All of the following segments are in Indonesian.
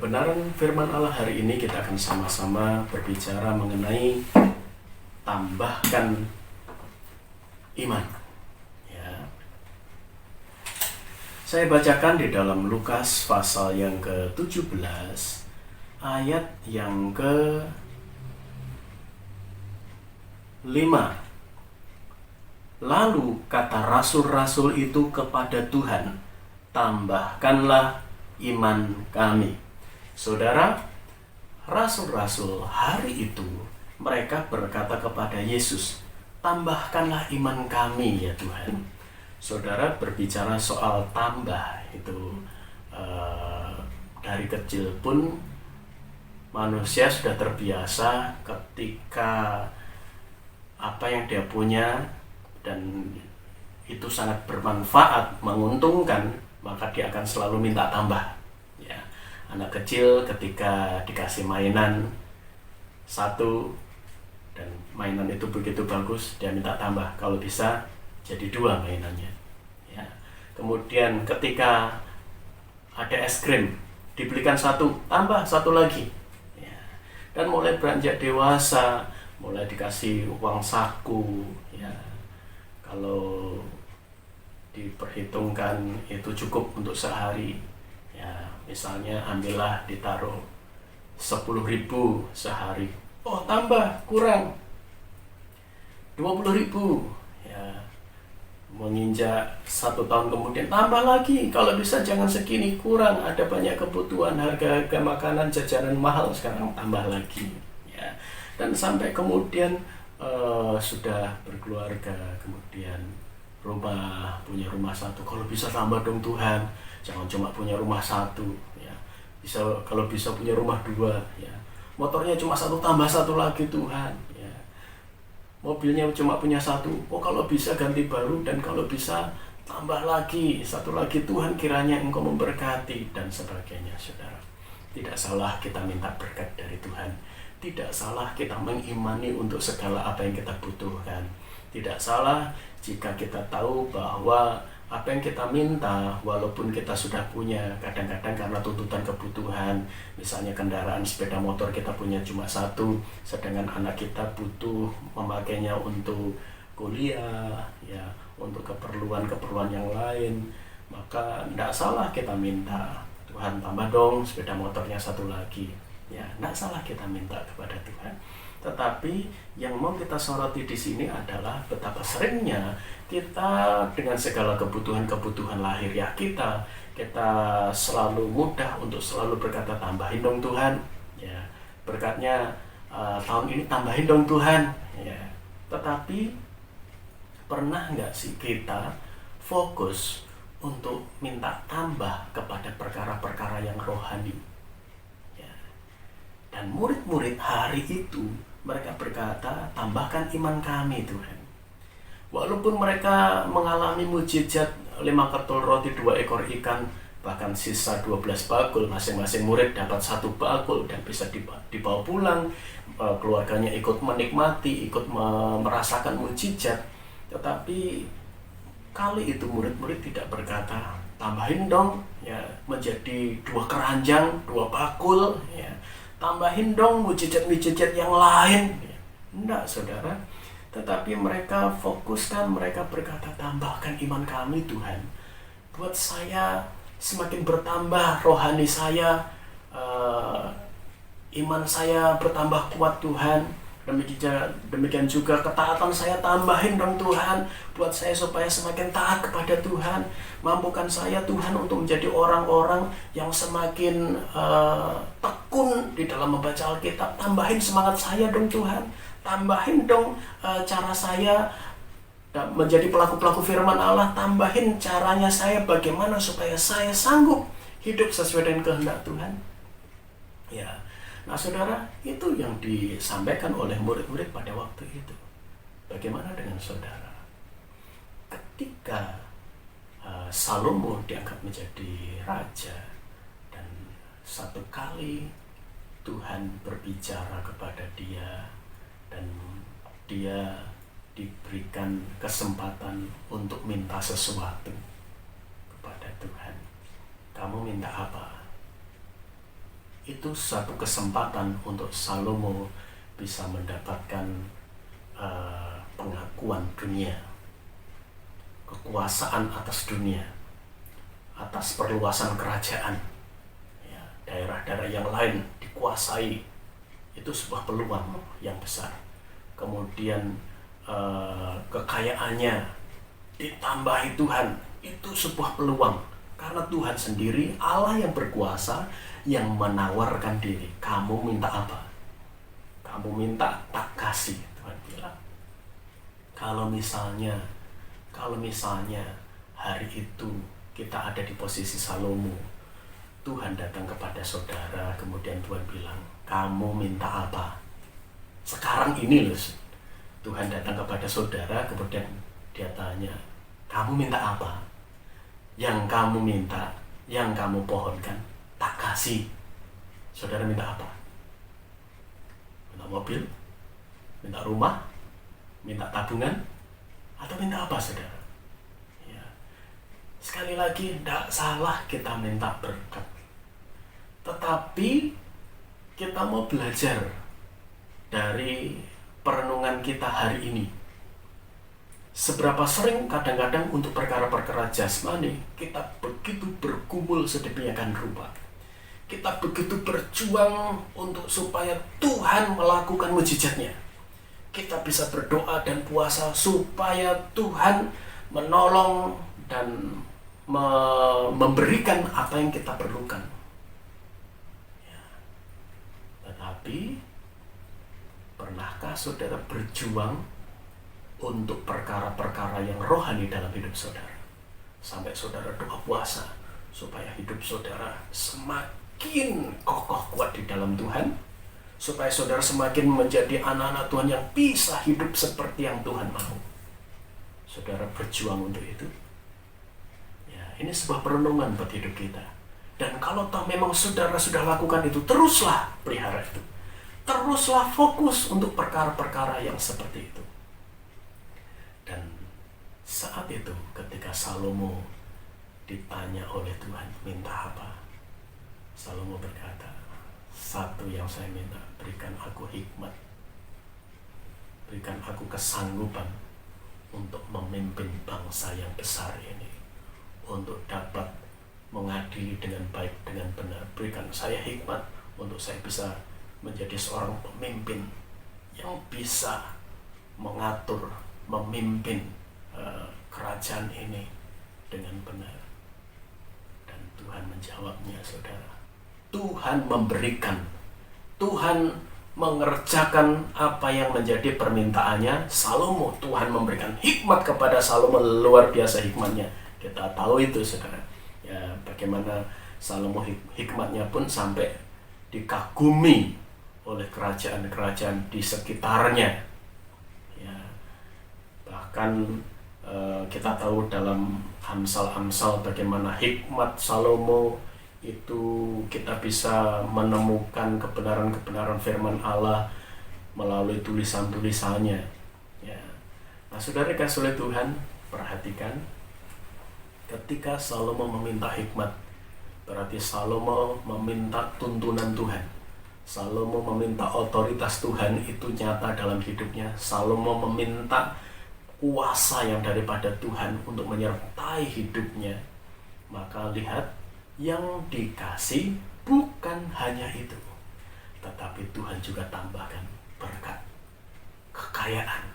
Kebenaran firman Allah hari ini kita akan sama-sama berbicara mengenai tambahkan iman. Ya. Saya bacakan di dalam Lukas pasal yang ke-17 ayat yang ke-5. Lalu kata rasul-rasul itu kepada Tuhan, tambahkanlah iman kami. Saudara, rasul-rasul hari itu mereka berkata kepada Yesus, tambahkanlah iman kami ya Tuhan. Saudara, berbicara soal tambah itu dari kecil pun manusia sudah terbiasa ketika apa yang dia punya dan itu sangat bermanfaat, menguntungkan, maka dia akan selalu minta tambah. Ya, anak kecil ketika dikasih mainan satu dan mainan itu begitu bagus, dia minta tambah. Kalau bisa jadi 2 mainannya. Ya. Kemudian ketika ada es krim, dibelikan 1, tambah 1 lagi. Ya. Dan mulai beranjak dewasa, mulai dikasih uang saku. Ya. Kalau diperhitungkan itu cukup untuk sehari, ya misalnya ambillah ditaruh 10.000 sehari, oh tambah kurang 20.000, ya menginjak 1 tahun kemudian tambah lagi, kalau bisa jangan segini, kurang, ada banyak kebutuhan, harga makanan jajanan mahal, sekarang tambah lagi, ya. Dan sampai kemudian sudah berkeluarga, kemudian punya rumah 1, kalau bisa tambah dong Tuhan, jangan cuma punya rumah 1, ya. Kalau bisa punya rumah 2, ya. Motornya cuma 1, tambah 1 lagi Tuhan, ya. Mobilnya cuma punya 1, oh kalau bisa ganti baru, dan kalau bisa tambah lagi 1 lagi Tuhan, kiranya Engkau memberkati dan sebagainya. Saudara, tidak salah kita minta berkat dari Tuhan, tidak salah kita mengimani untuk segala apa yang kita butuhkan, tidak salah jika kita tahu bahwa apa yang kita minta, walaupun kita sudah punya, kadang-kadang karena tuntutan kebutuhan, misalnya kendaraan sepeda motor kita punya cuma 1, sedangkan anak kita butuh memakainya untuk kuliah, ya, untuk keperluan-keperluan yang lain, maka tidak salah kita minta, Tuhan tambah dong sepeda motornya 1 lagi. Ya, tidak salah kita minta kepada Tuhan. Tetapi yang mau kita soroti di sini adalah betapa seringnya kita dengan segala kebutuhan lahiriah kita selalu mudah untuk selalu berkata, tambahin dong Tuhan, ya, berkatnya tahun ini tambahin dong Tuhan, ya. Tetapi pernah nggak sih kita fokus untuk minta tambah kepada perkara-perkara yang rohani? Ya. Dan murid-murid hari itu mereka berkata, tambahkan iman kami Tuhan. Walaupun mereka mengalami mujizat 5 ketul roti 2 ekor ikan, bahkan sisa 12 bakul, masing-masing murid dapat 1 bakul dan bisa dibawa pulang, keluarganya ikut menikmati, ikut merasakan mujizat. Tetapi kali itu murid-murid tidak berkata, tambahin dong, ya, menjadi 2 keranjang, 2 bakul, ya, tambahin dong mujizat-mujizat yang lain. Enggak, saudara. Tetapi mereka fokuskan, mereka berkata, tambahkan iman kami Tuhan. Buat saya semakin bertambah rohani saya, iman saya bertambah kuat Tuhan. Demikian juga ketaatan saya, tambahin dong Tuhan, buat saya supaya semakin taat kepada Tuhan. Mampukan saya Tuhan untuk menjadi orang-orang yang semakin tekun di dalam membaca Alkitab. Tambahin semangat saya dong Tuhan, tambahin dong cara saya menjadi pelaku-pelaku firman Allah. Tambahin caranya saya bagaimana supaya saya sanggup hidup sesuai dengan kehendak Tuhan. Ya. Nah saudara, itu yang disampaikan oleh murid-murid pada waktu itu. Bagaimana dengan saudara? Ketika Salomo diangkat menjadi raja, dan satu kali Tuhan berbicara kepada dia, dan dia diberikan kesempatan untuk minta sesuatu kepada Tuhan. Kamu minta apa? itu satu kesempatan untuk Salomo bisa mendapatkan pengakuan dunia, kekuasaan atas dunia, atas perluasan kerajaan, ya, daerah-daerah yang lain dikuasai. Itu sebuah peluang yang besar. Kemudian kekayaannya ditambahi Tuhan, itu sebuah peluang. Karena Tuhan sendiri, Allah yang berkuasa, yang menawarkan diri. Kamu minta apa? Kamu minta, tak kasih. Tuhan bilang. Kalau misalnya hari itu kita ada di posisi Salomo, Tuhan datang kepada saudara, kemudian Tuhan bilang, kamu minta apa? Sekarang ini loh, Tuhan datang kepada saudara, kemudian dia tanya, kamu minta apa? Yang kamu minta, yang kamu pohonkan, tak kasih. Saudara minta apa? Minta mobil? Minta rumah? Minta tabungan? Atau minta apa, saudara? Ya. Sekali lagi, tidak salah kita minta berkat. Tetapi kita mau belajar dari perenungan kita hari ini. Seberapa sering kadang-kadang untuk perkara-perkara jasmani kita begitu bergumul sedemikian rupa. Kita begitu berjuang untuk supaya Tuhan melakukan mujizatnya. Kita bisa berdoa dan puasa supaya Tuhan menolong dan memberikan apa yang kita perlukan. Ya. Tetapi pernahkah saudara berjuang untuk perkara-perkara yang rohani dalam hidup saudara? Sampai saudara doa puasa supaya hidup saudara semakin kokoh kuat di dalam Tuhan, supaya saudara semakin menjadi anak-anak Tuhan yang bisa hidup seperti yang Tuhan mau. Saudara berjuang untuk itu. Ya, ini sebuah perenungan buat hidup kita. Dan kalau toh memang saudara sudah lakukan itu, teruslah pelihara itu. Teruslah fokus untuk perkara-perkara yang seperti itu. Dan saat itu ketika Salomo ditanya oleh Tuhan, minta apa? Salomo berkata, satu yang saya minta, berikan aku hikmat. Berikan aku kesanggupan untuk memimpin bangsa yang besar ini. Untuk dapat mengadili dengan baik, dengan benar. Berikan saya hikmat untuk saya bisa menjadi seorang pemimpin yang bisa mengatur, memimpin kerajaan ini dengan benar. Dan Tuhan menjawabnya, saudara. Tuhan memberikan, Tuhan mengerjakan apa yang menjadi permintaannya Salomo. Tuhan memberikan hikmat kepada Salomo, luar biasa hikmatnya. Kita tahu itu, saudara. Ya, bagaimana Salomo hikmatnya pun sampai dikagumi oleh kerajaan-kerajaan di sekitarnya. Ya, bahkan kita tahu dalam Amsal-Amsal bagaimana hikmat Salomo itu kita bisa menemukan kebenaran-kebenaran firman Allah melalui tulisan-tulisannya. Ya. Nah, saudara kasih oleh Tuhan, perhatikan ketika Salomo meminta hikmat, berarti Salomo meminta tuntunan Tuhan. Salomo meminta otoritas Tuhan itu nyata dalam hidupnya. Salomo meminta kuasa yang daripada Tuhan untuk menyertai hidupnya. Maka lihat, yang dikasih bukan hanya itu, tetapi Tuhan juga tambahkan berkat, kekayaan,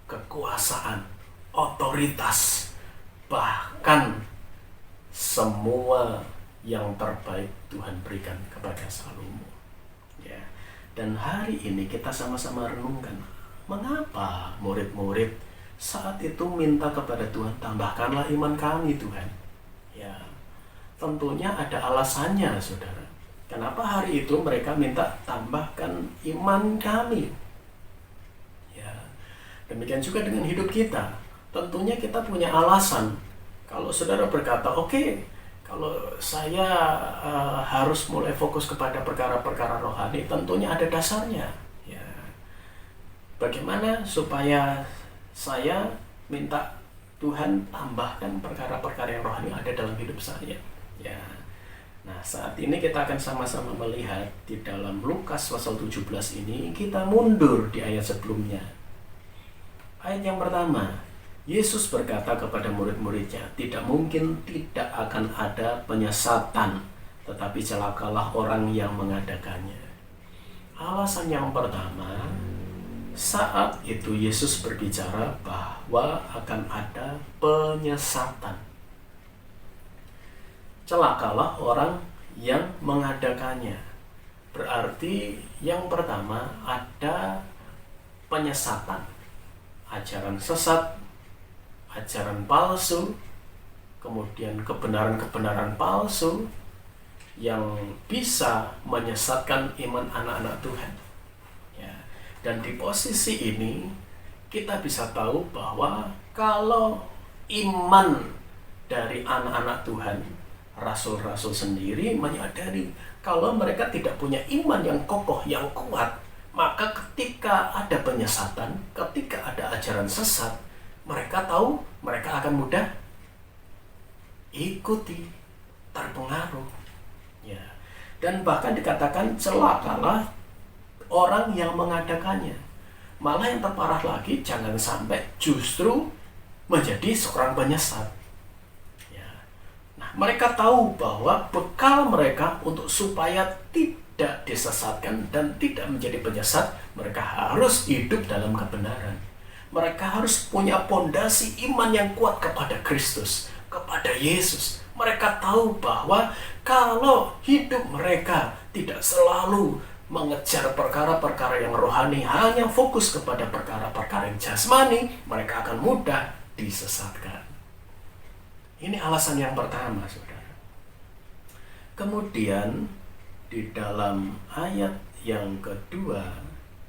kekuasaan, otoritas, bahkan semua yang terbaik Tuhan berikan kepada Salomo. Ya. Dan hari ini kita sama-sama renungkan, mengapa murid-murid saat itu minta kepada Tuhan, tambahkanlah iman kami Tuhan. Ya, tentunya ada alasannya, saudara. Kenapa hari itu mereka minta tambahkan iman kami? Ya, demikian juga dengan hidup kita. Tentunya kita punya alasan. Kalau saudara berkata, oke, kalau saya harus mulai fokus kepada perkara-perkara rohani, tentunya ada dasarnya. Ya, bagaimana supaya saya minta Tuhan tambahkan perkara-perkara yang rohani ada dalam hidup saya? Ya, Nah, saat ini kita akan sama-sama melihat di dalam Lukas pasal 17 ini, kita mundur di ayat sebelumnya. Ayat yang pertama, Yesus berkata kepada murid-muridnya, tidak mungkin tidak akan ada penyesatan, tetapi celakalah orang yang mengadakannya. Alasan yang pertama, saat itu Yesus berbicara bahwa akan ada penyesatan. Celakalah orang yang mengadakannya. Berarti yang pertama ada penyesatan, ajaran sesat, ajaran palsu, kemudian kebenaran-kebenaran palsu yang bisa menyesatkan iman anak-anak Tuhan. Ya. Dan di posisi ini kita bisa tahu bahwa kalau iman dari anak-anak Tuhan, rasul-rasul sendiri menyadari kalau mereka tidak punya iman yang kokoh, yang kuat, maka ketika ada penyesatan, ketika ada ajaran sesat, mereka tahu mereka akan mudah ikuti, terpengaruh. Ya. Dan bahkan dikatakan celakalah orang yang mengadakannya. Malah yang terparah lagi, jangan sampai justru menjadi seorang penyesat. Mereka tahu bahwa bekal mereka untuk supaya tidak disesatkan dan tidak menjadi penyesat, mereka harus hidup dalam kebenaran. Mereka harus punya pondasi iman yang kuat kepada Kristus, kepada Yesus. Mereka tahu bahwa kalau hidup mereka tidak selalu mengejar perkara-perkara yang rohani, hanya fokus kepada perkara-perkara yang jasmani, mereka akan mudah disesatkan. Ini alasan yang pertama, saudara. Kemudian di dalam ayat yang kedua,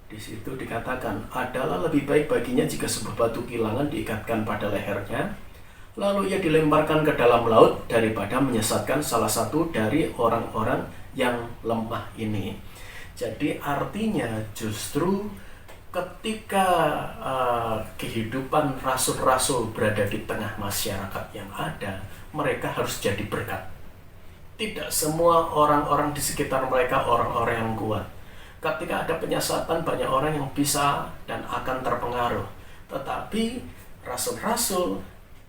di situ dikatakan, adalah lebih baik baginya jika sebuah batu kilangan diikatkan pada lehernya, lalu ia dilemparkan ke dalam laut daripada menyesatkan salah satu dari orang-orang yang lemah ini. Jadi artinya justru ketika kehidupan rasul-rasul berada di tengah masyarakat yang ada, mereka harus jadi berkat. Tidak semua orang-orang di sekitar mereka orang-orang yang kuat. Ketika ada penyesatan, banyak orang yang bisa dan akan terpengaruh. Tetapi rasul-rasul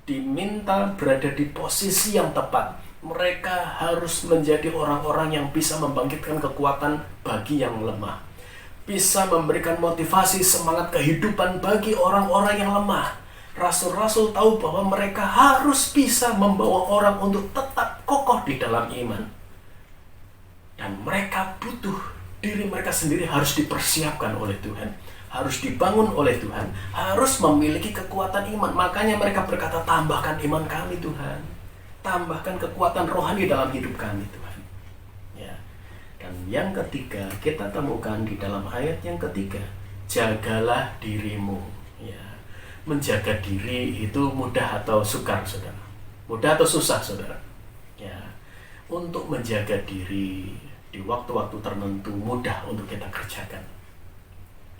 diminta berada di posisi yang tepat. Mereka harus menjadi orang-orang yang bisa membangkitkan kekuatan bagi yang lemah, bisa memberikan motivasi semangat kehidupan bagi orang-orang yang lemah. Rasul-rasul tahu bahwa mereka harus bisa membawa orang untuk tetap kokoh di dalam iman. Dan mereka butuh, diri mereka sendiri harus dipersiapkan oleh Tuhan, harus dibangun oleh Tuhan, harus memiliki kekuatan iman. Makanya mereka berkata, tambahkan iman kami Tuhan, tambahkan kekuatan rohani dalam hidup kami Tuhan. Dan yang ketiga, kita temukan di dalam ayat yang ketiga, jagalah dirimu. Ya. Menjaga diri itu mudah atau sukar, saudara? Mudah atau susah, saudara? Ya. Untuk menjaga diri di waktu-waktu tertentu mudah untuk kita kerjakan.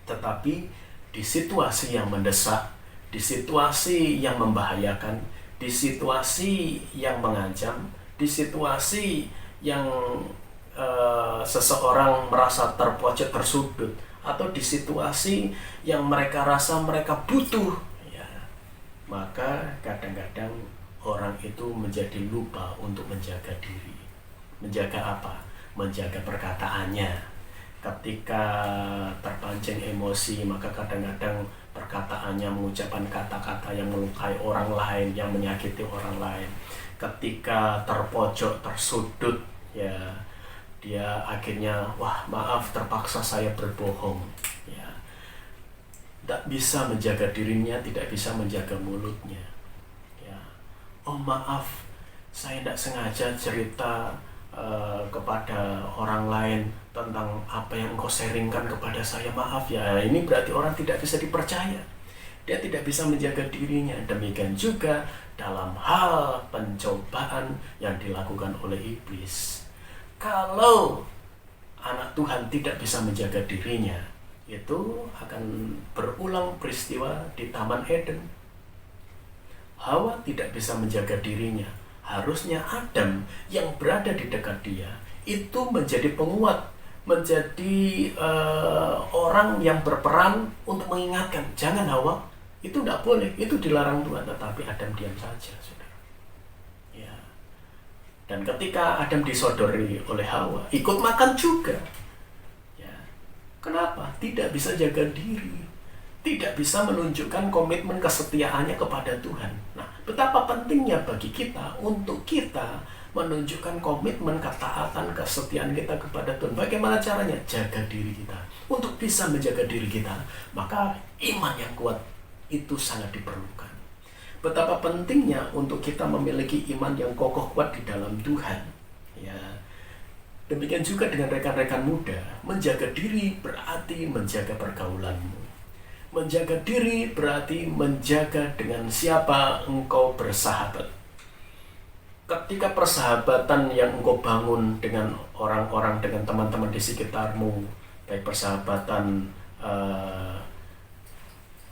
Tetapi di situasi yang mendesak, di situasi yang membahayakan, di situasi yang mengancam, di situasi yang seseorang merasa terpojok, tersudut, atau di situasi yang mereka rasa mereka butuh, ya, maka kadang-kadang orang itu menjadi lupa untuk menjaga diri. Menjaga apa? Menjaga perkataannya. Ketika terpancing emosi, maka kadang-kadang perkataannya mengucapkan kata-kata yang melukai orang lain, yang menyakiti orang lain. Ketika terpojok, tersudut, ya, dia akhirnya, wah maaf terpaksa saya berbohong. Ya. Tidak bisa menjaga dirinya, tidak bisa menjaga mulutnya. Ya. Oh maaf, saya tidak sengaja cerita kepada orang lain tentang apa yang engkau sharingkan kepada saya. Maaf ya, ini berarti orang tidak bisa dipercaya. Dia tidak bisa menjaga dirinya. Demikian juga dalam hal pencobaan yang dilakukan oleh iblis. Kalau anak Tuhan tidak bisa menjaga dirinya, itu akan berulang peristiwa di Taman Eden. Hawa tidak bisa menjaga dirinya, Harusnya Adam yang berada di dekat dia itu menjadi penguat, menjadi orang yang berperan untuk mengingatkan, jangan Hawa, itu tidak boleh, itu dilarang Tuhan. Tetapi Adam diam saja, saudara. Ya. Dan ketika Adam disodori oleh Hawa, ikut makan juga. Ya. Kenapa? Tidak bisa jaga diri, tidak bisa menunjukkan komitmen kesetiaannya kepada Tuhan. Nah, betapa pentingnya bagi kita untuk kita menunjukkan komitmen, ketaatan, kesetiaan kita kepada Tuhan. Bagaimana caranya? Jaga diri kita. Untuk bisa menjaga diri kita, maka iman yang kuat itu sangat diperlukan. Betapa pentingnya untuk kita memiliki iman yang kokoh kuat di dalam Tuhan. Ya. Demikian juga dengan rekan-rekan muda. Menjaga diri berarti menjaga pergaulanmu. Menjaga diri berarti menjaga dengan siapa engkau bersahabat. Ketika persahabatan yang engkau bangun dengan orang-orang, dengan teman-teman di sekitarmu, baik persahabatan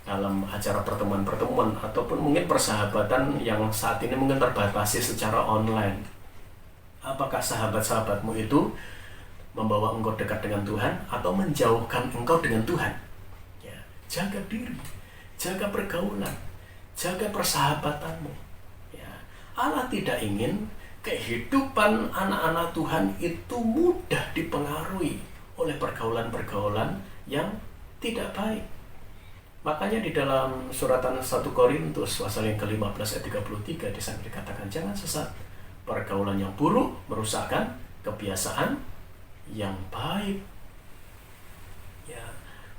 dalam acara pertemuan-pertemuan, ataupun mungkin persahabatan yang saat ini mungkin terbatasi secara online. Apakah sahabat-sahabatmu itu membawa engkau dekat dengan Tuhan atau menjauhkan engkau dengan Tuhan? Jaga diri, jaga pergaulan, jaga persahabatanmu. Ya. Allah tidak ingin kehidupan anak-anak Tuhan itu mudah dipengaruhi oleh pergaulan-pergaulan yang tidak baik. Makanya di dalam suratan 1 Korintus pasal yang ke-15 ayat 33 di sana dikatakan, jangan sesat, pergaulan yang buruk merusakkan kebiasaan yang baik.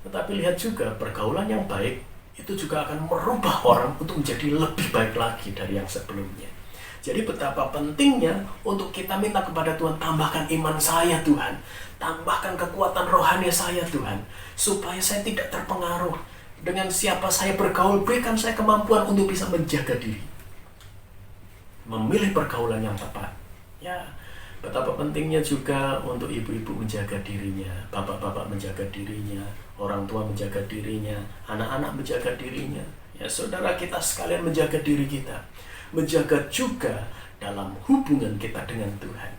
Tetapi lihat juga, pergaulan yang baik itu juga akan merubah orang untuk menjadi lebih baik lagi dari yang sebelumnya. Jadi betapa pentingnya untuk kita minta kepada Tuhan, tambahkan iman saya Tuhan, tambahkan kekuatan rohani saya Tuhan, supaya saya tidak terpengaruh dengan siapa saya bergaul. Berikan saya kemampuan untuk bisa menjaga diri, memilih pergaulan yang tepat. Ya, betapa pentingnya juga untuk ibu-ibu menjaga dirinya, bapak-bapak menjaga dirinya, orang tua menjaga dirinya, anak-anak menjaga dirinya. Ya, saudara kita sekalian menjaga diri kita. Menjaga juga dalam hubungan kita dengan Tuhan.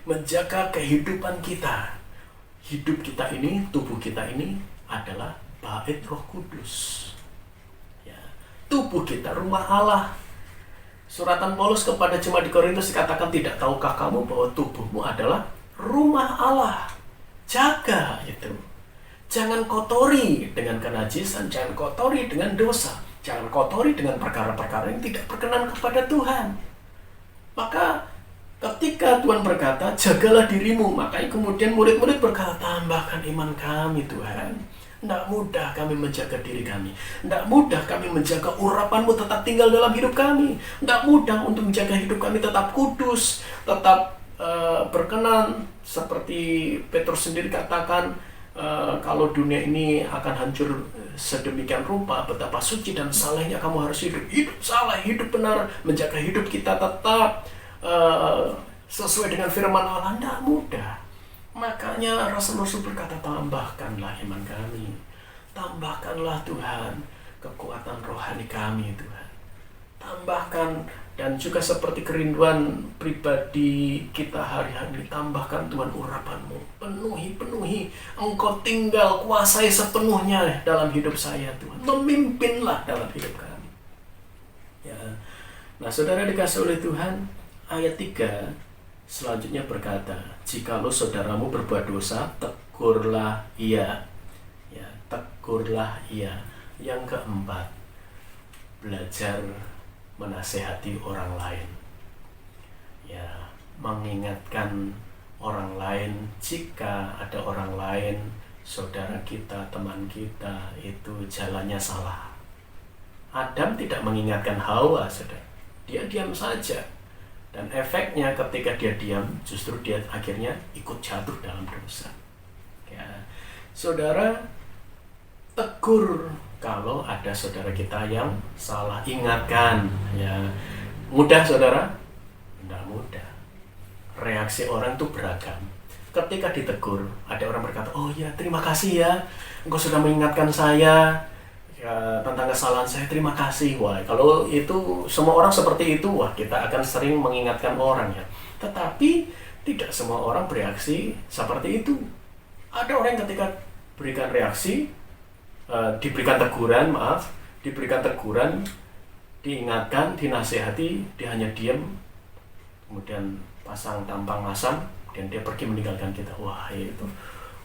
Menjaga kehidupan kita. Hidup kita ini, tubuh kita ini adalah bait Roh Kudus. Ya, tubuh kita rumah Allah. Suratan Paulus kepada jemaat di Korintus dikatakan, tidak tahukah kamu bahwa tubuhmu adalah rumah Allah? Jaga itu. Jangan kotori dengan kenajisan, jangan kotori dengan dosa, jangan kotori dengan perkara-perkara yang tidak berkenan kepada Tuhan. Maka ketika Tuhan berkata, jagalah dirimu, makanya kemudian murid-murid berkata, tambahkan iman kami Tuhan. Tidak mudah kami menjaga diri kami. Tidak mudah kami menjaga urapan-Mu tetap tinggal dalam hidup kami. Tidak mudah untuk menjaga hidup kami tetap kudus, tetap berkenan. Seperti Petrus sendiri katakan, kalau dunia ini akan hancur sedemikian rupa, betapa suci dan salehnya kamu harus hidup. Hidup saleh, hidup benar, menjaga hidup kita tetap sesuai dengan firman Allah. Tidak mudah. Makanya Rasul-Rasul berkata, tambahkanlah iman kami, tambahkanlah Tuhan kekuatan rohani kami Tuhan, tambahkan. Dan juga seperti kerinduan pribadi kita hari-hari, tambahkan Tuhan urapan-Mu, penuhi, Engkau tinggal kuasai sepenuhnya dalam hidup saya Tuhan, memimpinlah dalam hidup kami. Ya. Nah, saudara dikasih oleh Tuhan, ayat 3 selanjutnya berkata, jikalau saudaramu berbuat dosa, tegurlah ia. Ya, tegurlah ia. Yang keempat, belajar menasehati orang lain. Ya, mengingatkan orang lain jika ada orang lain, saudara kita, teman kita itu jalannya salah. Adam tidak mengingatkan Hawa, saudara. Dia diam saja. Dan efeknya ketika dia diam, justru dia akhirnya ikut jatuh dalam dosa. Ya, saudara, tegur kalau ada saudara kita yang salah, ingatkan. Ya, mudah saudara? Tidak mudah. Reaksi orang itu beragam. Ketika ditegur, ada orang berkata, oh ya terima kasih ya, engkau sudah mengingatkan saya. Ya, tentang kesalahan saya, terima kasih. Wah, kalau itu semua orang seperti itu, wah kita akan sering mengingatkan orang ya. Tetapi tidak semua orang bereaksi seperti itu. Ada orang yang ketika berikan reaksi, diberikan teguran, diingatkan, dinasehati, dia hanya diam, kemudian pasang tampang masam, dan dia pergi meninggalkan kita. Wah itu,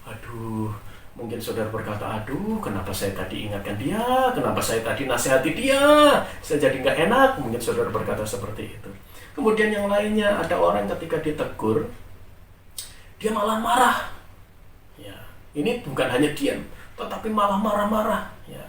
aduh, mungkin saudara berkata, aduh kenapa saya tadi ingatkan dia, kenapa saya tadi nasihati dia, saya jadi nggak enak. Mungkin saudara berkata seperti itu. Kemudian yang lainnya, ada orang ketika ditegur, dia malah marah. Ya, ini bukan hanya diam, tetapi malah marah-marah. Ya.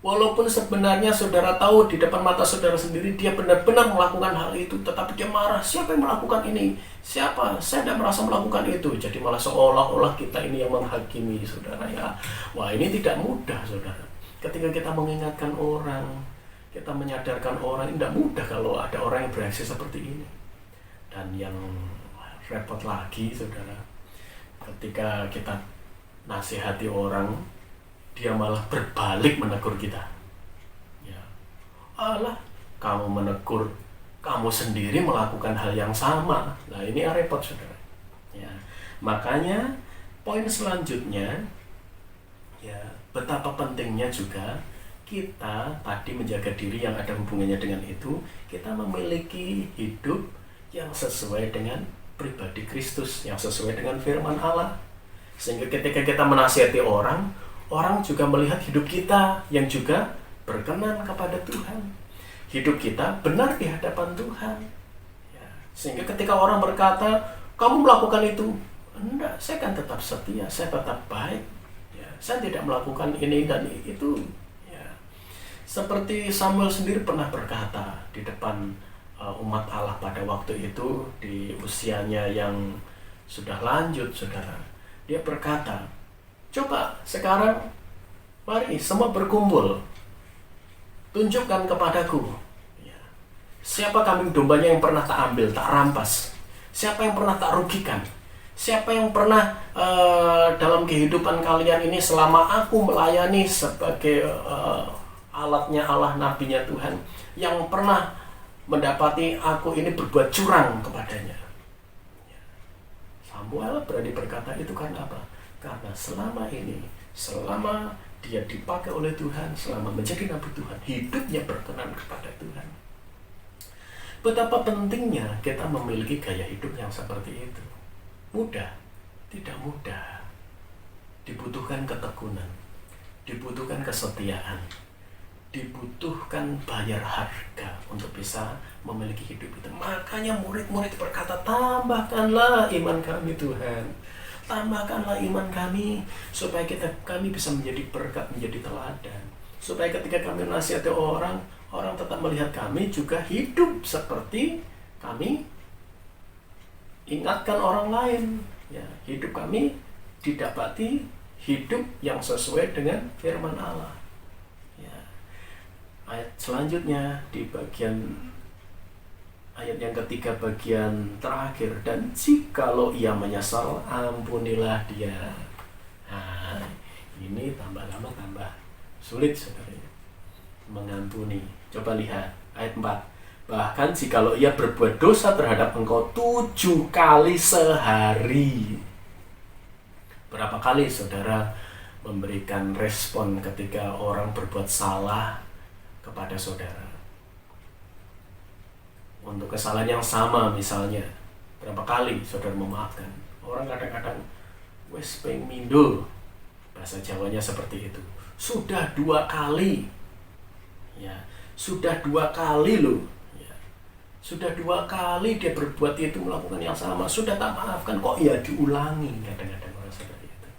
Walaupun sebenarnya saudara tahu di depan mata saudara sendiri dia benar-benar melakukan hal itu, tetapi dia marah. Siapa yang melakukan ini? Siapa? Saya tidak merasa melakukan itu. Jadi malah seolah-olah kita ini yang menghakimi saudara ya. Wah, ini tidak mudah saudara. Ketika kita mengingatkan orang, kita menyadarkan orang, ini tidak mudah kalau ada orang yang bereaksi seperti ini. Dan yang repot lagi saudara, ketika kita nasihati orang, dia malah berbalik menegur kita. Ya. Alah, kamu menegur, kamu sendiri melakukan hal yang sama. Nah ini repot saudara. Ya. Makanya poin selanjutnya, ya betapa pentingnya juga kita tadi menjaga diri yang ada hubungannya dengan itu. Kita memiliki hidup yang sesuai dengan pribadi Kristus, yang sesuai dengan firman Allah. Sehingga ketika kita menasihati orang, orang juga melihat hidup kita yang juga berkenan kepada Tuhan. Hidup kita benar di hadapan Tuhan. Ya. Sehingga ketika orang berkata, kamu melakukan itu, enggak, saya kan tetap setia, saya tetap baik. Ya. Saya tidak melakukan ini dan itu. Ya. Seperti Samuel sendiri pernah berkata di depan umat Allah pada waktu itu, di usianya yang sudah lanjut, saudara. Dia berkata, coba sekarang mari semua berkumpul, tunjukkan kepadaku ya, siapa kambing dombanya yang pernah tak ambil, tak rampas, siapa yang pernah tak rugikan, siapa yang pernah dalam kehidupan kalian ini selama aku melayani sebagai alatnya Allah, nabinya Tuhan, yang pernah mendapati aku ini berbuat curang kepadanya. Samuel berani berkata itu karena apa? Karena selama ini, selama dia dipakai oleh Tuhan, selama menjadi nabi Tuhan, hidupnya berkenan kepada Tuhan. Betapa pentingnya kita memiliki gaya hidup yang seperti itu. Mudah? Tidak mudah. Dibutuhkan ketekunan, dibutuhkan kesetiaan, dibutuhkan bayar harga untuk bisa memiliki hidup itu. Makanya murid-murid berkata, tambahkanlah iman kami Tuhan. Tambahkanlah iman kami supaya kami bisa menjadi berkat, menjadi teladan. Supaya ketika kami nasihati orang, orang tetap melihat kami juga hidup seperti kami ingatkan orang lain. Ya, hidup kami didapati hidup yang sesuai dengan firman Allah. Ya. Ayat selanjutnya di bagian ayat yang ketiga bagian terakhir, dan jikalau ia menyesal, ampunilah dia. Nah, ini tambah lama tambah sulit sebenarnya mengampuni. Coba lihat ayat 4. Bahkan jikalau ia berbuat dosa terhadap engkau 7 kali sehari. Berapa kali saudara memberikan respon ketika orang berbuat salah kepada saudara? Untuk kesalahan yang sama misalnya, berapa kali saudara memaafkan? Orang kadang-kadang wes peng mindo, bahasa Jawanya seperti itu. Sudah 2 kali, ya, sudah 2 kali loh, ya. Sudah 2 kali dia berbuat itu, melakukan yang sama, sudah tak maafkan kok ya diulangi. Kadang-kadang orang seperti itu.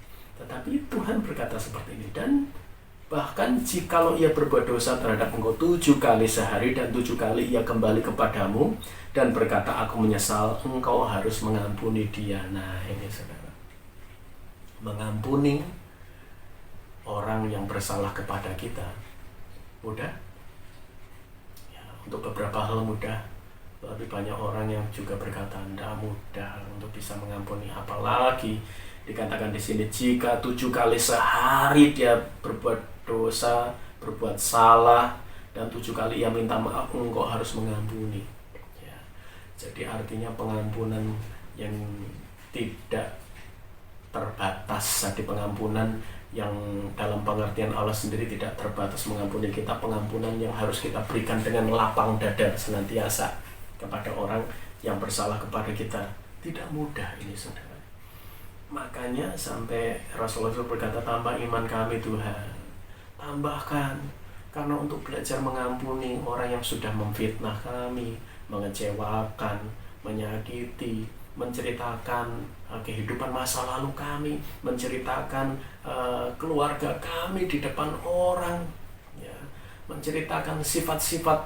Tetapi Tuhan berkata seperti ini, dan bahkan jikalau ia berbuat dosa terhadap engkau 7 kali sehari, dan 7 kali ia kembali kepadamu dan berkata aku menyesal, engkau harus mengampuni dia. Nah ini saudara, mengampuni orang yang bersalah kepada kita mudah? Ya, untuk beberapa hal mudah, tapi banyak orang yang juga berkata tidak mudah untuk bisa mengampuni. Apalagi dikatakan di sini, jika 7 kali sehari dia berbuat dosa, berbuat salah, dan 7 kali ia minta maaf, engkau harus mengampuni. Ya. Jadi artinya pengampunan yang tidak terbatas. Jadi pengampunan yang dalam pengertian Allah sendiri tidak terbatas mengampuni kita, pengampunan yang harus kita berikan dengan lapang dada senantiasa kepada orang yang bersalah kepada kita. Tidak mudah ini, saudara. Makanya sampai Rasulullah berkata, tambah iman kami Tuhan, tambahkan, karena untuk belajar mengampuni orang yang sudah memfitnah kami, mengecewakan, menyakiti, menceritakan kehidupan masa lalu kami, menceritakan keluarga kami di depan orang, ya, menceritakan sifat-sifat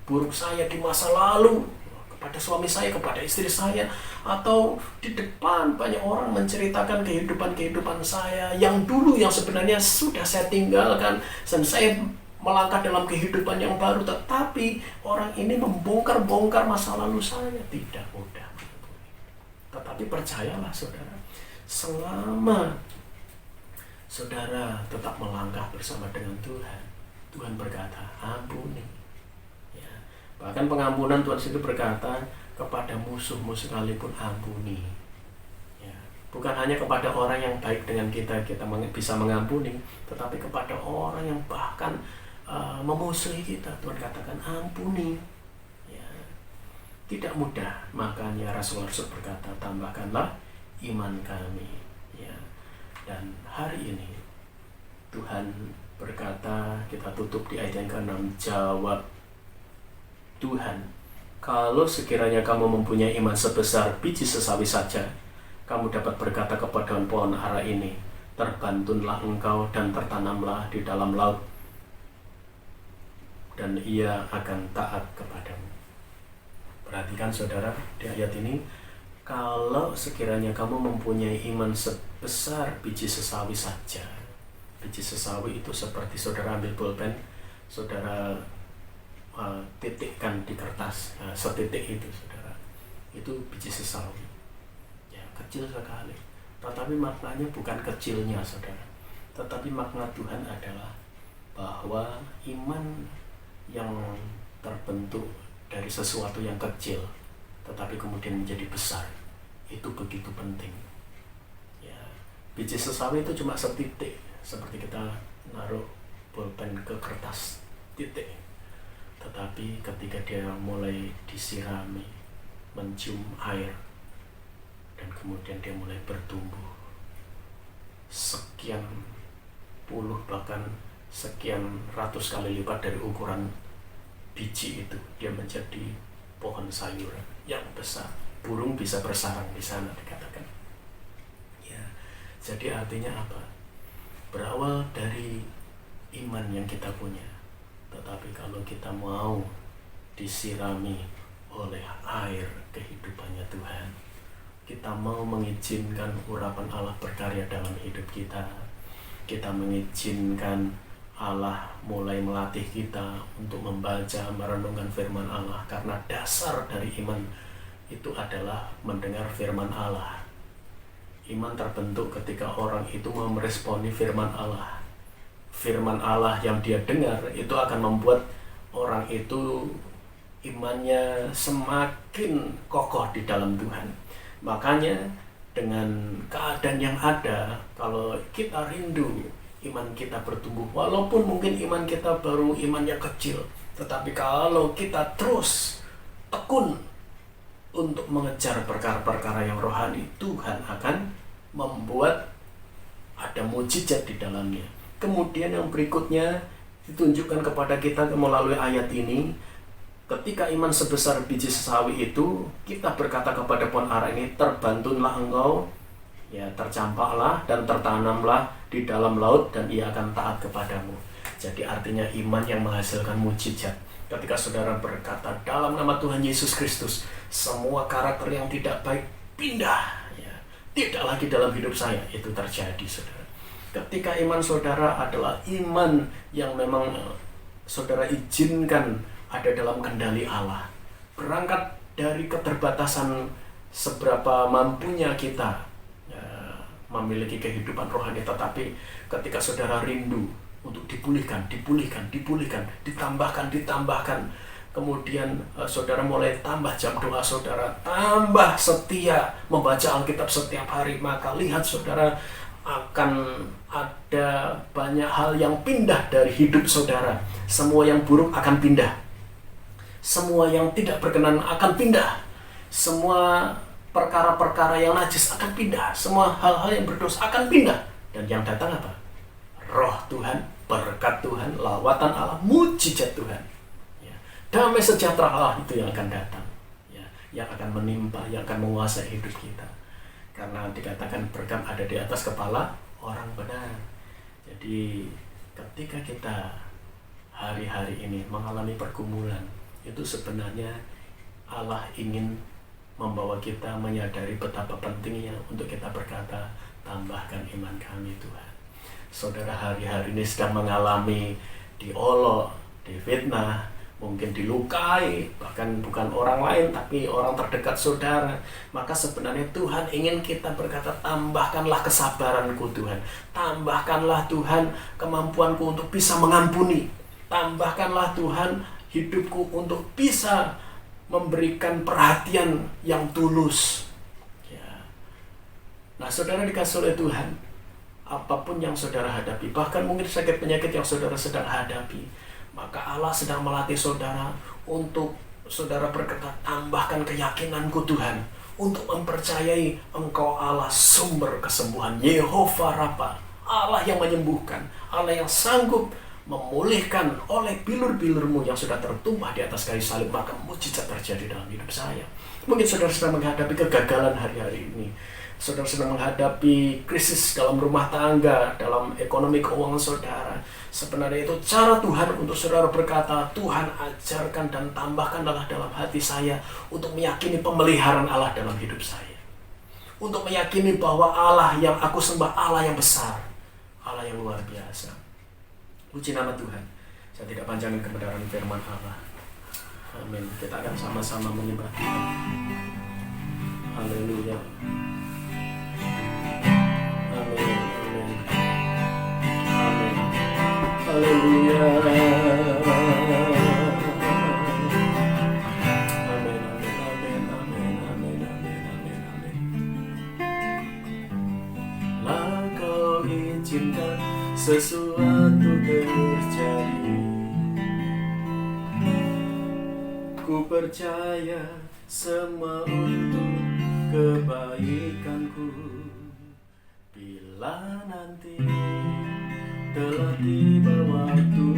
buruk saya di masa lalu kepada suami saya, kepada istri saya, atau di depan banyak orang menceritakan kehidupan saya yang dulu yang sebenarnya sudah saya tinggalkan dan saya melangkah dalam kehidupan yang baru, tetapi orang ini membongkar-bongkar masa lalu saya. Tidak mudah. Tetapi percayalah saudara, selama saudara tetap melangkah bersama dengan Tuhan, Tuhan berkata, ampuni. Ya. Bahkan pengampunan Tuhan sendiri berkata, kepada musuhmu sekalipun ampuni. Ya. Bukan hanya kepada orang yang baik dengan kita bisa mengampuni, tetapi kepada orang yang bahkan memusuhi kita, Tuhan katakan ampuni. Tidak mudah, makanya Rasulullah berkata, tambahkanlah iman kami. Ya. Dan hari ini Tuhan berkata, kita tutup di ayat yang ke-6, jawab Tuhan, kalau sekiranya kamu mempunyai iman sebesar biji sesawi saja, kamu dapat berkata kepada pohon ara ini, terbantunlah engkau dan tertanamlah di dalam laut, dan ia akan taat kepadamu. Perhatikan saudara, di ayat ini, kalau sekiranya kamu mempunyai iman sebesar biji sesawi saja. Biji sesawi itu seperti saudara ambil pulpen, saudara titikkan di kertas, setitik itu saudara, itu biji sesawi. Ya, kecil sekali. Tetapi maknanya bukan kecilnya saudara, tetapi makna Tuhan adalah bahwa iman yang terbentuk dari sesuatu yang kecil tetapi kemudian menjadi besar, itu begitu penting. Ya, biji sesawi itu cuma setitik, seperti kita naruh pulpen ke kertas, titik. Tetapi ketika dia mulai disirami, mencium air, dan kemudian dia mulai bertumbuh sekian puluh bahkan sekian ratus kali lipat dari ukuran biji itu, dia menjadi pohon sayuran yang besar. Burung bisa bersarang di sana dikatakan. Ya, jadi artinya apa? Berawal dari iman yang kita punya, tetapi kalau kita mau disirami oleh air kehidupannya Tuhan, kita mau mengizinkan urapan Allah berkarya dalam hidup kita, kita mengizinkan Allah mulai melatih kita untuk membaca, merenungkan firman Allah, karena dasar dari iman itu adalah mendengar firman Allah. Iman terbentuk ketika orang itu mau meresponi firman Allah. Firman Allah yang dia dengar itu akan membuat orang itu imannya semakin kokoh di dalam Tuhan. Makanya dengan keadaan yang ada, kalau kita rindu iman kita bertumbuh, walaupun mungkin iman kita baru imannya kecil, tetapi kalau kita terus tekun untuk mengejar perkara-perkara yang rohani, Tuhan akan membuat ada mujizat di dalamnya. Kemudian yang berikutnya ditunjukkan kepada kita melalui ayat ini, ketika iman sebesar biji sesawi itu, kita berkata kepada pohon ara ini, terbantunlah engkau, ya, tercampaklah dan tertanamlah di dalam laut, dan ia akan taat kepadamu. Jadi artinya iman yang menghasilkan mujizat. Ketika saudara berkata dalam nama Tuhan Yesus Kristus, semua karakter yang tidak baik pindah, ya, tidak lagi dalam hidup saya. Itu terjadi saudara. Ketika iman saudara adalah iman yang memang saudara izinkan ada dalam kendali Allah, berangkat dari keterbatasan seberapa mampunya kita memiliki kehidupan rohani, tetapi ketika saudara rindu untuk dipulihkan, ditambahkan. Kemudian saudara mulai tambah jam doa saudara, tambah setia membaca Alkitab setiap hari, maka lihat saudara akan ada banyak hal yang pindah dari hidup saudara. Semua yang buruk akan pindah, semua yang tidak berkenan akan pindah, semua perkara-perkara yang najis akan pindah, semua hal-hal yang berdosa akan pindah. Dan yang datang apa? Roh Tuhan, berkat Tuhan, lawatan Allah, mujizat Tuhan, ya. Damai sejahtera Allah itu yang akan datang, ya. Yang akan menimpa, yang akan menguasai hidup kita. Karena dikatakan berkat ada di atas kepala orang benar. Jadi ketika kita hari-hari ini mengalami pergumulan, itu sebenarnya Allah ingin membawa kita menyadari betapa pentingnya untuk kita berkata, tambahkan iman kami Tuhan. Saudara hari-hari ini sedang mengalami diolok, difitnah, mungkin dilukai, bahkan bukan orang lain tapi orang terdekat saudara. Maka sebenarnya Tuhan ingin kita berkata, tambahkanlah kesabaranku Tuhan, tambahkanlah Tuhan kemampuanku untuk bisa mengampuni, tambahkanlah Tuhan hidupku untuk bisa memberikan perhatian yang tulus, ya. Nah saudara dikasih oleh Tuhan, apapun yang saudara hadapi, bahkan mungkin sakit penyakit yang saudara sedang hadapi, maka Allah sedang melatih saudara untuk saudara berkata, tambahkan keyakinanku Tuhan untuk mempercayai Engkau Allah sumber kesembuhan, Yehova Rafa, Allah yang menyembuhkan, Allah yang sanggup memulihkan. Oleh bilur-bilurmu yang sudah tertumpah di atas kayu salib, maka mujizat terjadi dalam hidup saya. Mungkin saudara sedang menghadapi kegagalan hari-hari ini, saudara sedang menghadapi krisis dalam rumah tangga, dalam ekonomi keuangan saudara. Sebenarnya itu cara Tuhan untuk saudara berkata, Tuhan ajarkan dan tambahkan Allah dalam hati saya untuk meyakini pemeliharaan Allah dalam hidup saya, untuk meyakini bahwa Allah yang aku sembah Allah yang besar, Allah yang luar biasa. Puji nama Tuhan. Saya tidak panjangkan kebenaran firman Allah. Amin. Kita akan sama-sama menyembah Tuhan. Haleluya. Amin. Amin. Amin. Haleluya. Amin. Amin. Amin. Amin. Amin. Amin. Amin. Lah Kau izinkan sesuatu terjadi, ku percaya semua untuk kebaikanku. Bila nanti telah tiba waktu,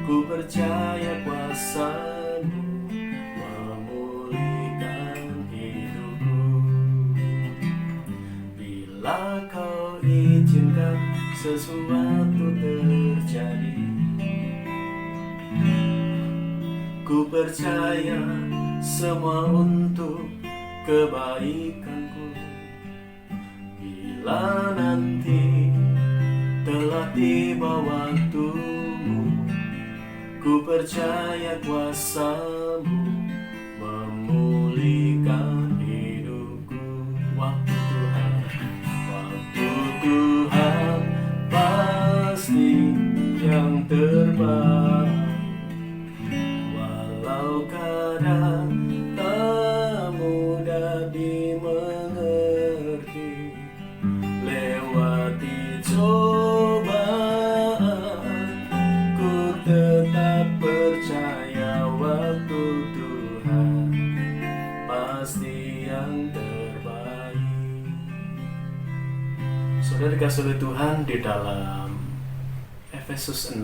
ku percaya kuasa-Mu memulihkan hidupku. Bila Kau izinkan sesuatu terjadi, ku percaya semua untuk kebaikanku. Bila nanti telah tiba waktu-Mu, ku percaya kuasa-Mu memulihkan hidupku. Waktu Tuhan pasti yang terbaik, walau kadang tak mudah dimengerti. Lewati cobaan, ku tetap percaya waktu Tuhan pasti yang terbaik. Saudara dikasih oleh Tuhan, di dalam Efesus 6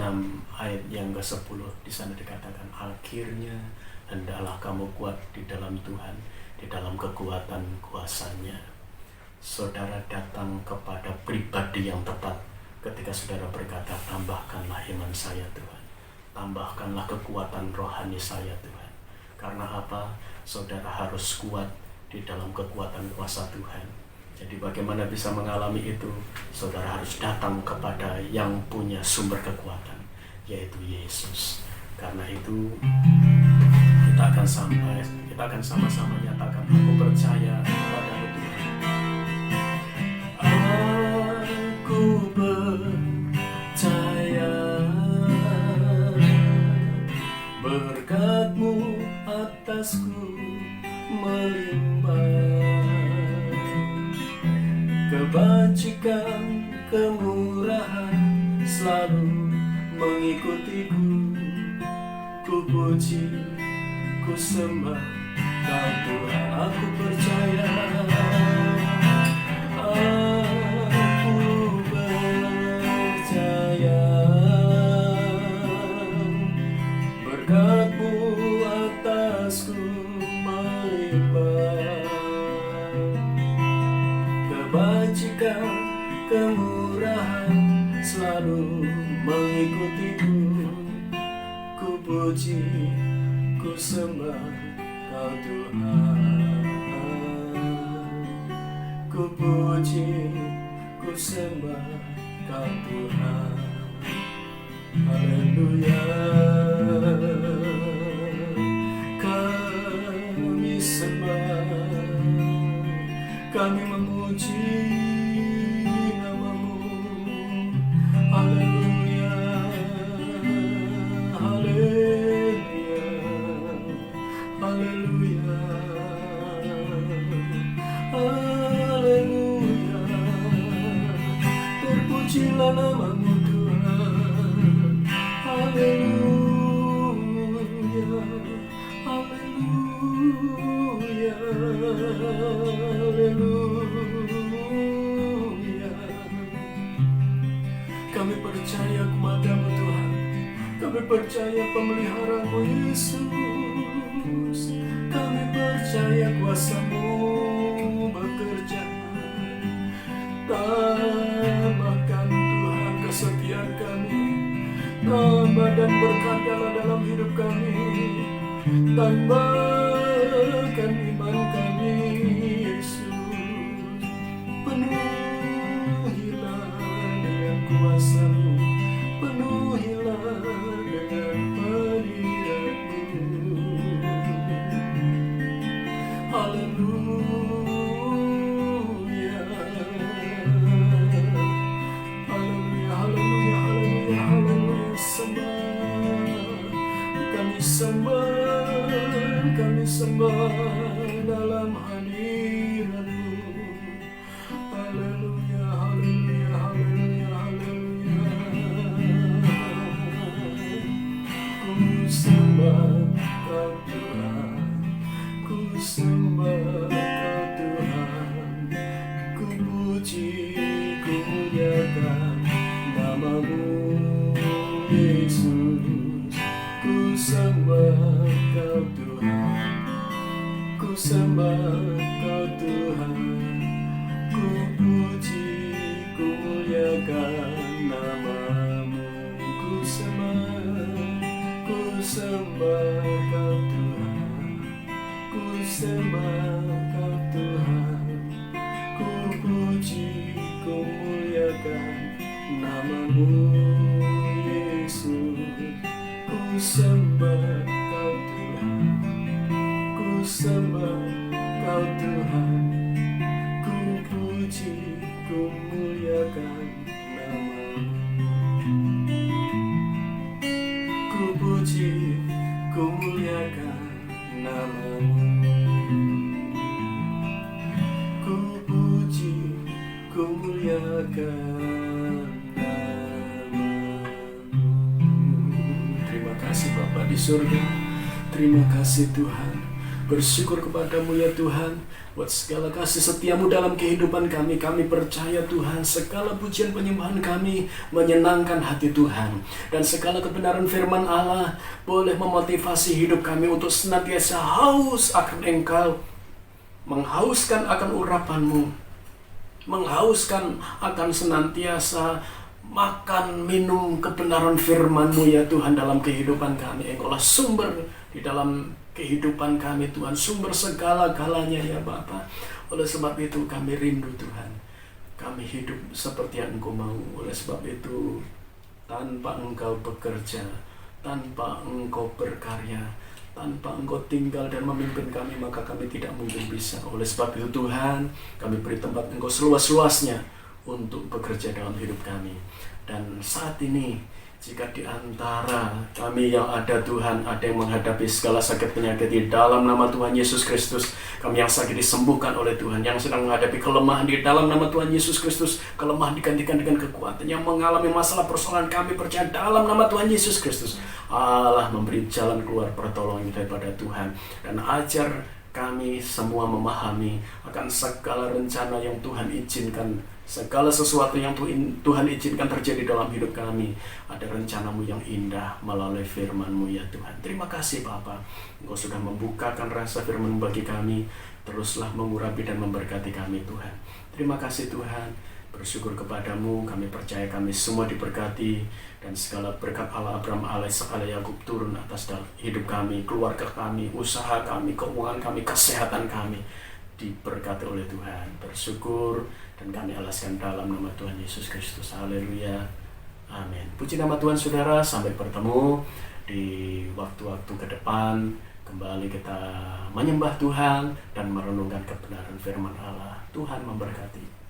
ayat yang ke-10, di sana dikatakan, akhirnya hendaklah kamu kuat di dalam Tuhan, di dalam kekuatan kuasa-Nya. Saudara datang kepada pribadi yang tepat ketika saudara berkata, tambahkanlah iman saya Tuhan, tambahkanlah kekuatan rohani saya Tuhan. Karena apa? Saudara harus kuat di dalam kekuatan kuasa Tuhan. Jadi bagaimana bisa mengalami itu? Saudara harus datang kepada yang punya sumber kekuatan, yaitu Yesus. Karena itu kita akan sama-sama nyatakan, aku percaya kepada-Mu Tuhan. Aku Kebajikan, kemurahan selalu mengikutiku. Ku puji, ku sembah Kau Tuhan, aku percaya. Aku percaya berkat-Mu atasku melimpah. Kebajikan, kemurahan selalu mengikutiku. Ku puji, ku sembah Kau Tuhan. Ku puji, ku sembah Kau Tuhan. Haleluya. Kami sembah, kami memuji nama-Mu. Haleluya, haleluya, haleluya, haleluya. Terpujilah nama-Mu Tuhan. Haleluya, haleluya, haleluya. Kami percaya kepada-Mu Tuhan. Kami percaya pemelihara-Mu Yesus. Kami percaya kuasa-Mu bekerja. Tambahkan Tuhan kesetiaan kami. Tambah dan berkatalah dalam hidup kami. Tambahkan iman kami Yesus. Penuhilah dengan kuasa-Mu. Penuhilah dengan hadirat-Mu. Haleluya, haleluya, haleluya, haleluya, haleluya. Kami sembah dalam hadirat-Mu. Haleluya, haleluya, haleluya, haleluya. Ku sembah Kau Tuhan, ku sembah Kau Tuhan. Ku puji, ku muliakan nama-Mu Yesus. Ku sembah Kau Tuhan, ku sembah Kau Tuhan. Ku puji, ku muliakan nama-Mu. Ku sembah Kau Tuhan, ku sembah Kau Tuhan. Ku puji, ku muliakan nama-Mu Yesus. Ku sembah Kau Tuhan, ku sembah Kau Tuhan. Ku puji, ku muliakan nama-Mu. Ku puji, ku muliakan nama-Mu. Ku puji, ku muliakan nama-Mu. Terima kasih Bapa di surga. Terima kasih Tuhan. Bersyukur kepada-Mu ya Tuhan, buat segala kasih setia-Mu dalam kehidupan kami. Kami percaya Tuhan, segala pujian penyembahan kami menyenangkan hati Tuhan. Dan segala kebenaran firman Allah boleh memotivasi hidup kami untuk senantiasa haus akan Engkau, menghauskan akan urapan-Mu, menghauskan akan senantiasa makan minum kebenaran firman-Mu ya Tuhan dalam kehidupan kami. Engkaulah sumber di dalam kehidupan kami Tuhan, sumber segala-galanya ya Bapa. Oleh sebab itu kami rindu Tuhan, kami hidup seperti yang Engkau mau. Oleh sebab itu tanpa Engkau bekerja, tanpa Engkau berkarya, tanpa Engkau tinggal dan memimpin kami, maka kami tidak mungkin bisa. Oleh sebab itu Tuhan, kami beri tempat Engkau seluas-luasnya untuk bekerja dalam hidup kami. Dan saat ini Jika di antara kami yang ada Tuhan, ada yang menghadapi segala sakit penyakit, di dalam nama Tuhan Yesus Kristus, kami yang sakit disembuhkan oleh Tuhan, yang sedang menghadapi kelemahan di dalam nama Tuhan Yesus Kristus, kelemahan digantikan dengan kekuatan, yang mengalami masalah persoalan, kami percaya dalam nama Tuhan Yesus Kristus, Allah memberi jalan keluar pertolongan daripada Tuhan, dan ajar kami semua memahami akan segala rencana yang Tuhan izinkan, segala sesuatu yang Tuhan izinkan terjadi dalam hidup kami. Ada rencanamu yang indah melalui firman-Mu ya Tuhan. Terima kasih Bapa, Engkau sudah membukakan rasa firman bagi kami. Teruslah mengurapi dan memberkati kami Tuhan. Terima kasih Tuhan. Bersyukur kepadamu, kami percaya kami semua diberkati, dan segala berkat Allah Abraham, Allah Ishak, Allah Yakub turun atas hidup kami, keluarga kami, usaha kami, keuangan kami, kesehatan kami diberkati oleh Tuhan. Bersyukur dan kami alaskan dalam nama Tuhan Yesus Kristus. Haleluya. Amin. Puji nama Tuhan saudara. Sampai bertemu di waktu-waktu ke depan. Kembali kita menyembah Tuhan dan merenungkan kebenaran firman Allah. Tuhan memberkati.